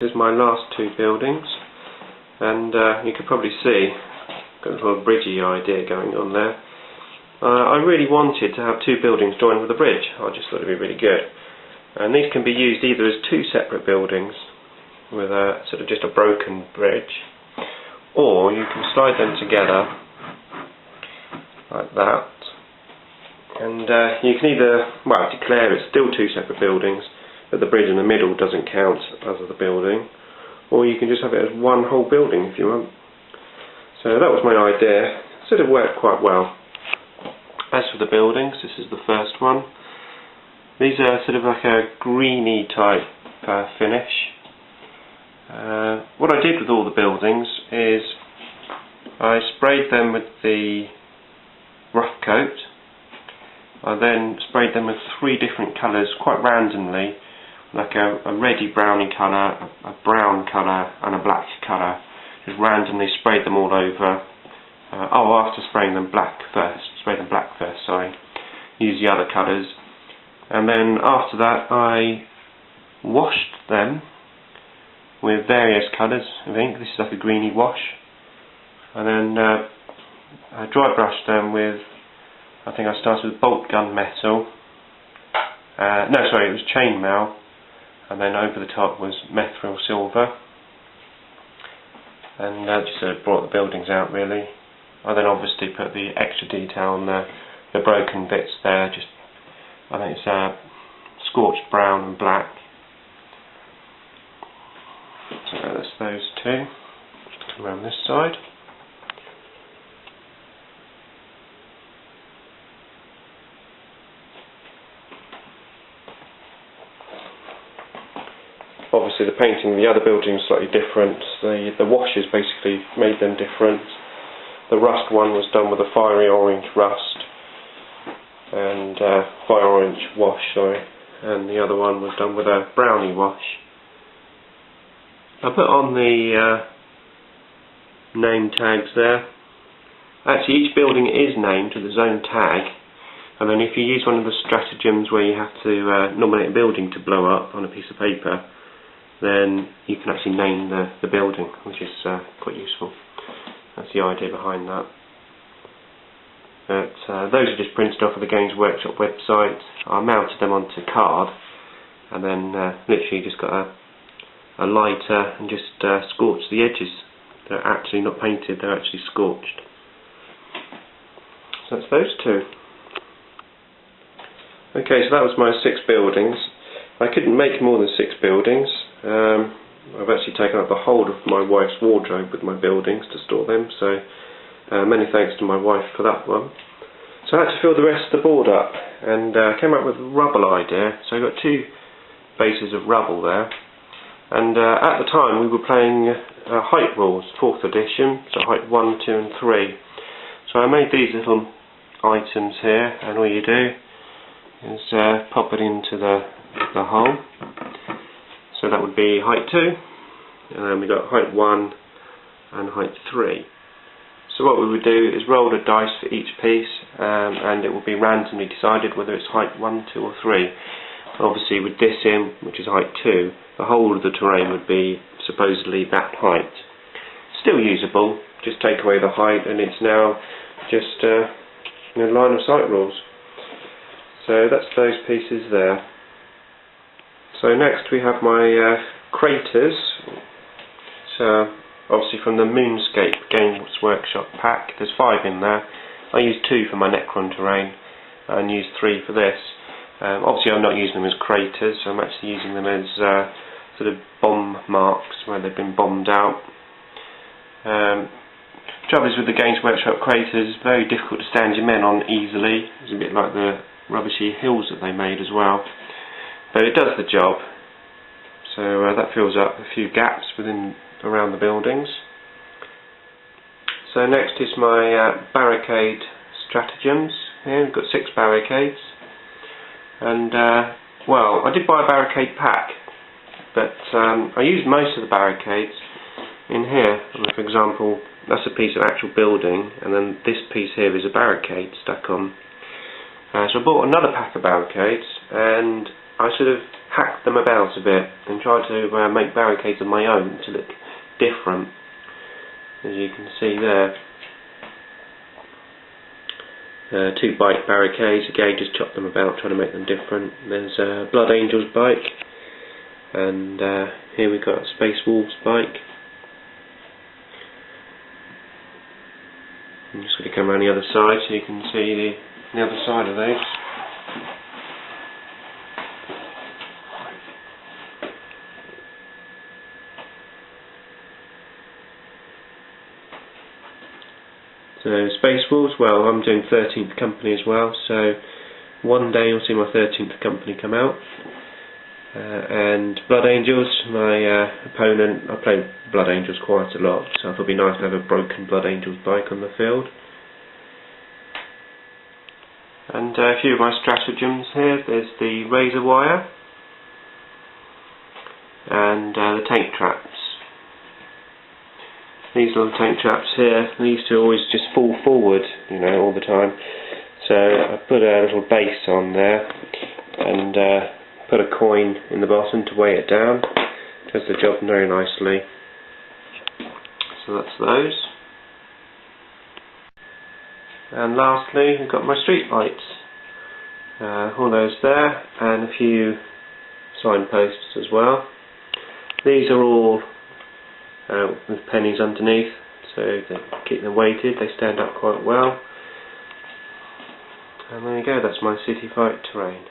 This is my last two buildings, and you can probably see got a little bridgey idea going on there. I really wanted to have two buildings joined with a bridge. I just thought it would be really good, and these can be used either as two separate buildings with a sort of just a broken bridge, or you can slide them together like that, and you can either declare it's still two separate buildings, but the bridge in the middle doesn't count as the building, or you can just have it as one whole building if you want. So that was my idea. It sort of worked quite well. As for the buildings, this is the first one. These are sort of like a greeny type finish. What I did with all the buildings is I sprayed them with the rough coat. I then sprayed them with three different colours quite randomly, like a reddy browny colour, a brown colour and a black colour. Just randomly sprayed them all over. After spraying them black first, sorry. Use the other colours, and then after that I washed them with various colours of ink. This is like a greeny wash, and then I dry brushed them with, I think I started with bolt gun metal. It was chainmail, and then over the top was mithril silver, and just sort of brought the buildings out really. I then obviously put the extra detail on the broken bits there. Just I think it's scorched brown and black. So that's those two. Just come around this side. Obviously the painting of the other building is slightly different. The washes basically made them different. The rust one was done with a fiery orange rust and fire orange wash, and the other one was done with a brownie wash. I put on the name tags there. Actually, each building is named with its own tag, and then if you use one of the stratagems where you have to nominate a building to blow up on a piece of paper, then you can actually name the building, which is quite useful. That's the idea behind that. But those are just printed off of the Games Workshop website. I mounted them onto card, and then literally just got a lighter and just scorched the edges. They're actually not painted, they're actually scorched. So that's those two. Okay, so that was my 6 buildings. I couldn't make more than 6 buildings. I've actually taken up the whole of my wife's wardrobe with my buildings to store them, so many thanks to my wife for that one. So I had to fill the rest of the board up, and came up with a Rubble idea. So I got 2 bases of Rubble there, and at the time we were playing height rules, 4th edition, so height 1, 2 and 3. So I made these little items here, and all you do is pop it into the hole. So that would be height 2, and then we got height 1 and height 3. So what we would do is roll a dice for each piece, and it will be randomly decided whether it's height 1, 2 or 3. Obviously with this in, which is height 2, the whole of the terrain would be supposedly that height. Still usable, just take away the height and it's now just line of sight rules. So that's those pieces there. So next we have my craters. So obviously from the Moonscape Games Workshop pack, there's 5 in there. I used 2 for my Necron terrain and used 3 for this. Obviously I'm not using them as craters, so I'm actually using them as sort of bomb marks where they've been bombed out. Trouble is with the Games Workshop craters, it's very difficult to stand your men on easily. It's a bit like the rubbishy hills that they made as well. But it does the job, so that fills up a few gaps around the buildings. So next is my barricade stratagems. Here we've got 6 barricades, and I did buy a barricade pack, but I used most of the barricades in here. For example, that's a piece of actual building, and then this piece here is a barricade stuck on. So I bought another pack of barricades, and I sort of hack mucked them about a bit and tried to make barricades of my own to look different, as you can see there. 2 bike barricades, again just chopped them about, trying to make them different. There's a Blood Angel's bike, and here we've got a Space Wolves bike. I'm just going to come around the other side so you can see the other side of those. So Space Wolves, well, I'm doing 13th company as well, so one day you'll see my 13th company come out. And Blood Angels, my opponent, I play Blood Angels quite a lot, so I thought it'd be nice to have a broken Blood Angels bike on the field. And a few of my stratagems here. There's the razor wire and the tank traps. These little tank traps here, they used to always just fall forward, you know, all the time. So I put a little base on there and put a coin in the bottom to weigh it down. Does the job very nicely. So that's those. And lastly, we've got my street lights. All those there, and a few signposts as well. These are all with pennies underneath, so they keep them weighted, they stand up quite well. And there you go, that's my city fight terrain.